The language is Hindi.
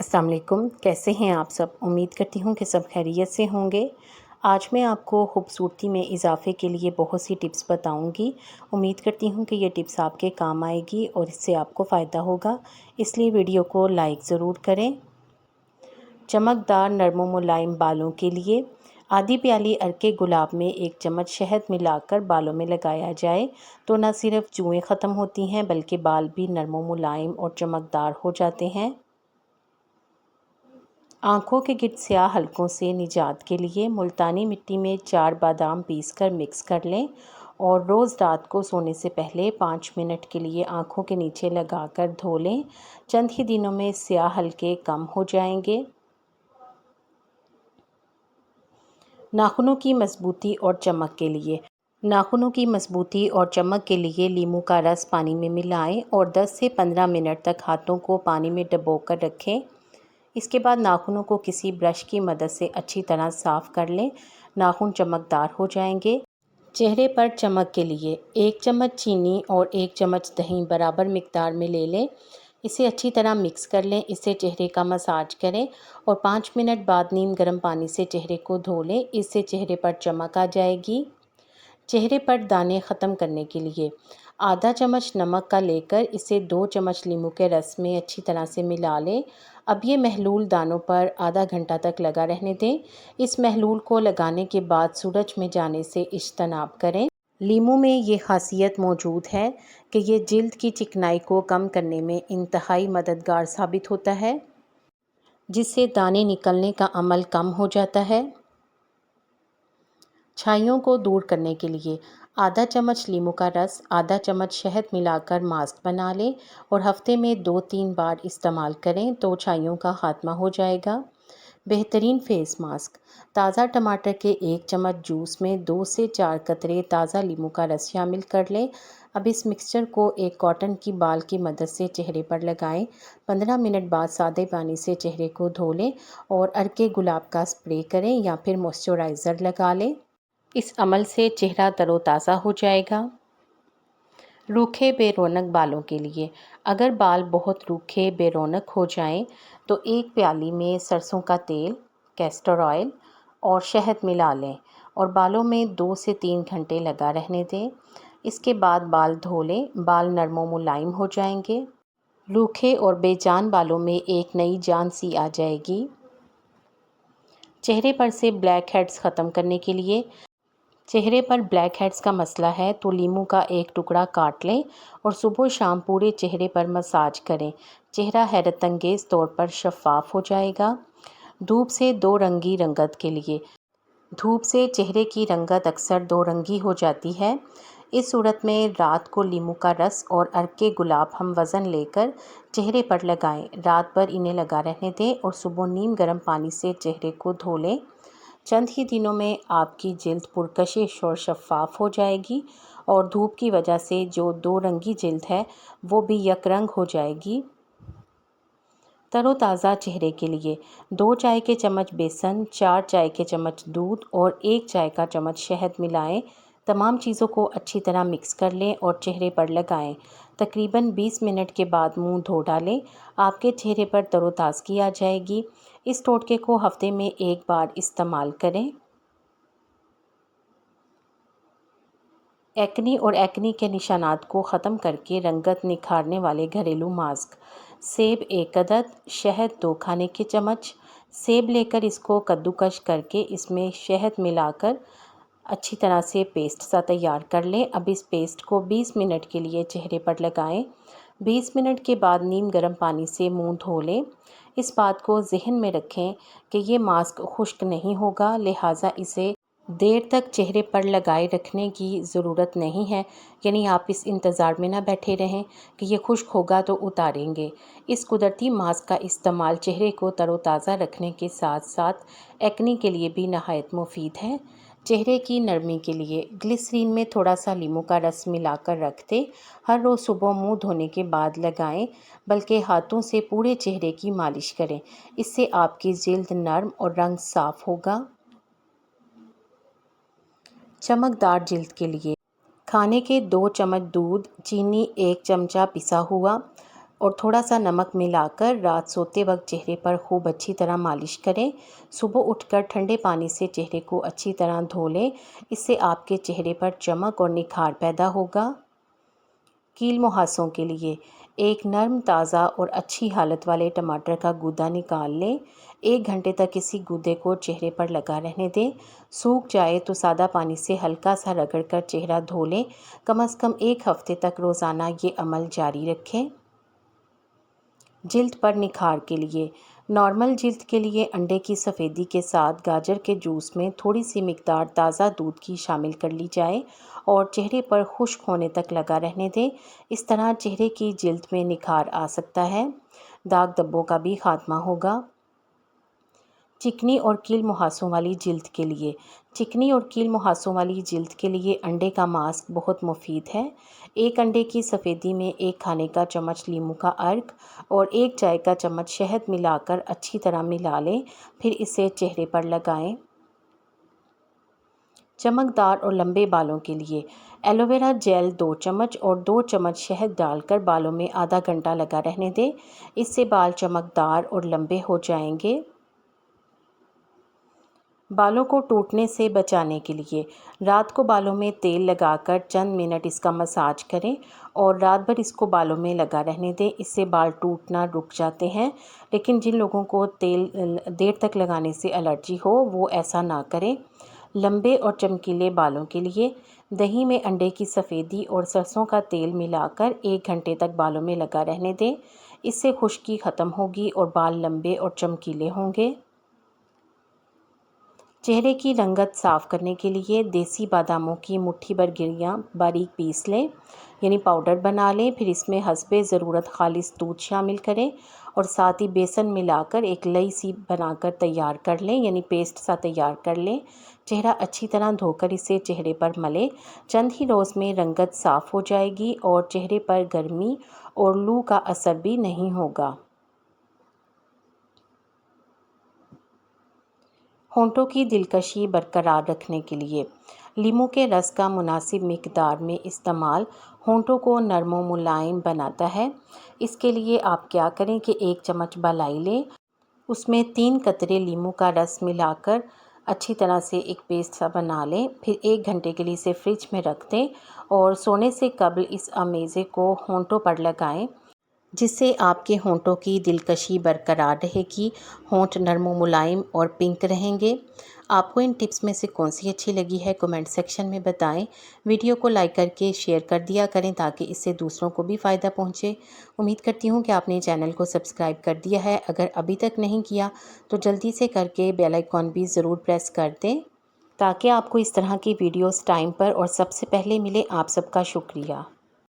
अस्सलाम वालेकुम। कैसे हैं आप सब? उम्मीद करती हूँ कि सब खैरियत से होंगे। आज मैं आपको खूबसूरती में इजाफ़े के लिए बहुत सी टिप्स बताऊँगी। उम्मीद करती हूँ कि ये टिप्स आपके काम आएगी और इससे आपको फ़ायदा होगा, इसलिए वीडियो को लाइक ज़रूर करें। चमकदार नरम व मुलायम बालों के लिए आधी प्याली अर्के गुलाब में 1 चम्मच शहद मिलाकर बालों में लगाया जाए तो न सिर्फ जुएँ ख़त्म होती हैं बल्कि बाल भी नरम व मुलायम और चमकदार हो जाते हैं। आँखों के गिर्द स्याह हलकों से निजात के लिए मुल्तानी मिट्टी में 4 बादाम पीसकर मिक्स कर लें और रोज़ रात को सोने से पहले 5 मिनट के लिए आँखों के नीचे लगाकर धो लें। चंद ही दिनों में स्याह हलके कम हो जाएंगे। नाखूनों की मजबूती और चमक के लिए नींबू का रस पानी में मिलाएं और 10 से 15 मिनट तक हाथों को पानी में डुबोकर रखें। इसके बाद नाखूनों को किसी ब्रश की मदद से अच्छी तरह साफ़ कर लें। नाखून चमकदार हो जाएंगे। चेहरे पर चमक के लिए 1 चम्मच चीनी और 1 चम्मच दही बराबर मिकदार में ले लें। इसे अच्छी तरह मिक्स कर लें। इससे चेहरे का मसाज करें और 5 मिनट बाद नीम गर्म पानी से चेहरे को धो लें। इससे चेहरे पर चमक आ जाएगी। चेहरे पर दाने ख़त्म करने के लिए आधा चम्मच नमक का लेकर इसे 2 चम्मच नींबू के रस में अच्छी तरह से मिला लें। अब ये महलूल दानों पर आधा घंटा तक लगा रहने दें। इस महलूल को लगाने के बाद सूरज में जाने से इज्तनाब करें। नींबू में ये खासियत मौजूद है कि ये जिल्द की चिकनाई को कम करने में इंतहाई मददगार साबित होता है, जिससे दाने निकलने का अमल कम हो जाता है। छाइयों को दूर करने के लिए आधा चम्मच नींबू का रस, आधा चम्मच शहद मिलाकर मास्क बना लें और हफ्ते में 2-3 बार इस्तेमाल करें तो छाइयों का खात्मा हो जाएगा। बेहतरीन फेस मास्क ताज़ा टमाटर के 1 चम्मच जूस में 2 से 4 कतरे ताज़ा नींबू का रस शामिल कर लें। अब इस मिक्सचर को एक कॉटन की बाल की मदद से चेहरे पर लगाएं। 15 मिनट बाद सादे पानी से चेहरे को धो लें और अर्के गुलाब का स्प्रे करें या फिर मॉइस्चराइज़र लगा लें। इस अमल से चेहरा तरोताज़ा हो जाएगा। रूखे बेरौनक बालों के लिए अगर बाल बहुत रूखे बेरौनक हो जाएं तो 1 प्याली में सरसों का तेल, कैस्टर ऑयल और शहद मिला लें और बालों में 2 से 3 घंटे लगा रहने दें। इसके बाद बाल धो लें। बाल नरम व मुलायम हो जाएंगे। रूखे और बेजान बालों में एक नई जान सी आ जाएगी। चेहरे पर से ब्लैक हेड्स ख़त्म करने के लिए चेहरे पर ब्लैक हेड्स का मसला है तो नींबू का एक टुकड़ा काट लें और सुबह शाम पूरे चेहरे पर मसाज करें। चेहरा हैरतअंगेज़ तौर पर शफाफ हो जाएगा। धूप से दो रंगी रंगत के लिए धूप से चेहरे की रंगत अक्सर दो रंगी हो जाती है। इस सूरत में रात को नींबू का रस और अर्के गुलाब हम वज़न लेकर चेहरे पर लगाएं। रात भर इन्हें लगा रहने दें और सुबह नीम गर्म पानी से चेहरे को धो लें। चंद ही दिनों में आपकी जिल्द पुरकशिश और शफ़ाफ़ हो जाएगी और धूप की वजह से जो दो रंगी जिल्द है वो भी यकरंग हो जाएगी। तरोताज़ा चेहरे के लिए 2 चाय के चम्मच बेसन, 4 चाय के चम्मच दूध और 1 चाय का चम्मच शहद मिलाएं। तमाम चीज़ों को अच्छी तरह मिक्स कर लें और चेहरे पर लगाएं। तकरीबन 20 मिनट के बाद मुंह धो डालें। आपके चेहरे पर तरोताज़गी आ जाएगी। इस टोटके को हफ्ते में 1 बार इस्तेमाल करें। एक्नी और एक्नी के निशानात को ख़त्म करके रंगत निखारने वाले घरेलू मास्क सेब 1 अदद, शहद 2 खाने के चम्मच। सेब लेकर इसको कद्दूकस करके इसमें शहद मिलाकर अच्छी तरह से पेस्ट सा तैयार कर लें। अब इस पेस्ट को 20 मिनट के लिए चेहरे पर लगाएं। 20 मिनट के बाद नीम गर्म पानी से मुंह धो लें। इस बात को जहन में रखें कि ये मास्क खुश्क नहीं होगा, लिहाजा इसे देर तक चेहरे पर लगाए रखने की ज़रूरत नहीं है। यानी आप इस इंतज़ार में ना बैठे रहें कि ये खुश्क होगा तो उतारेंगे। इस कुदरती मास्क का इस्तेमाल चेहरे को तरोताज़ा रखने के साथ साथ एक्नी के लिए भी नहायत मुफीद है। चेहरे की नरमी के लिए ग्लिसरीन में थोड़ा सा नींबू का रस मिलाकर रख दें। हर रोज़ सुबह मुंह धोने के बाद लगाएं, बल्कि हाथों से पूरे चेहरे की मालिश करें। इससे आपकी जिल्द नरम और रंग साफ़ होगा। चमकदार जिल्द के लिए खाने के 2 चम्मच दूध, चीनी 1 चमचा पिसा हुआ, और थोड़ा सा नमक मिलाकर रात सोते वक्त चेहरे पर खूब अच्छी तरह मालिश करें। सुबह उठकर ठंडे पानी से चेहरे को अच्छी तरह धो लें। इससे आपके चेहरे पर चमक और निखार पैदा होगा। कील मुहासों के लिए एक नरम, ताज़ा और अच्छी हालत वाले टमाटर का गूदा निकाल लें। 1 घंटे तक इसी गूदे को चेहरे पर लगा रहने दें। सूख जाए तो सादा पानी से हल्का सा रगड़कर चेहरा धो लें। कम से कम 1 हफ्ते तक रोज़ाना ये अमल जारी रखें। जिल्द पर निखार के लिए नॉर्मल जिल्द के लिए अंडे की सफ़ेदी के साथ गाजर के जूस में थोड़ी सी मिकदार ताज़ा दूध की शामिल कर ली जाए और चेहरे पर खुश्क होने तक लगा रहने दें। इस तरह चेहरे की जिल्द में निखार आ सकता है। दाग धब्बों का भी खात्मा होगा। चिकनी और कील मुहासों वाली जिल्द के लिए चिकनी और कील मुहासों वाली जिल्द के लिए अंडे का मास्क बहुत मुफीद है। 1 अंडे की सफ़ेदी में 1 खाने का चम्मच नींबू का अर्क और 1 चाय का चम्मच शहद मिलाकर अच्छी तरह मिला लें। फिर इसे चेहरे पर लगाएं। चमकदार और लंबे बालों के लिए एलोवेरा जेल 2 चम्मच और 2 चम्मच शहद डालकर बालों में आधा घंटा लगा रहने दें। इससे बाल चमकदार और लंबे हो जाएंगे। बालों को टूटने से बचाने के लिए रात को बालों में तेल लगाकर चंद मिनट इसका मसाज करें और रात भर इसको बालों में लगा रहने दें। इससे बाल टूटना रुक जाते हैं। लेकिन जिन लोगों को तेल देर तक लगाने से एलर्जी हो वो ऐसा ना करें। लंबे और चमकीले बालों के लिए दही में अंडे की सफ़ेदी और सरसों का तेल मिलाकर 1 घंटे तक बालों में लगा रहने दें। इससे खुश्की ख़त्म होगी और बाल लंबे और चमकीले होंगे। चेहरे की रंगत साफ़ करने के लिए देसी बादामों की मुट्ठी भर गिरियाँ बारीक पीस लें, यानी पाउडर बना लें। फिर इसमें हस्बे ज़रूरत खालिस दूध शामिल करें और साथ ही बेसन मिलाकर एक लई सी बनाकर तैयार कर लें, यानी पेस्ट सा तैयार कर लें। चेहरा अच्छी तरह धोकर इसे चेहरे पर मलें। चंद ही रोज़ में रंगत साफ़ हो जाएगी और चेहरे पर गर्मी और लू का असर भी नहीं होगा। होंठों की दिलकशी बरकरार रखने के लिए लीमू के रस का मुनासिब मिकदार में इस्तेमाल होंठों को नरम व मुलायम बनाता है। इसके लिए आप क्या करें कि 1 चम्मच मलाई लें, उसमें 3 कतरे लीमू का रस मिलाकर अच्छी तरह से एक पेस्ट सा बना लें। फिर 1 घंटे के लिए इसे फ्रिज में रख दें और सोने से कबल इस अमेज़े को होंठों पर लगाएं, जिससे आपके होंठों की दिलकशी बरकरार रहेगी। होंठ नरम व मुलायम और पिंक रहेंगे। आपको इन टिप्स में से कौन सी अच्छी लगी है कमेंट सेक्शन में बताएं। वीडियो को लाइक करके शेयर कर दिया करें ताकि इससे दूसरों को भी फ़ायदा पहुंचे। उम्मीद करती हूं कि आपने चैनल को सब्सक्राइब कर दिया है। अगर अभी तक नहीं किया तो जल्दी से करके बेल आइकॉन भी ज़रूर प्रेस कर दें ताकि आपको इस तरह की वीडियोज़ टाइम पर और सबसे पहले मिले। आप सबका शुक्रिया।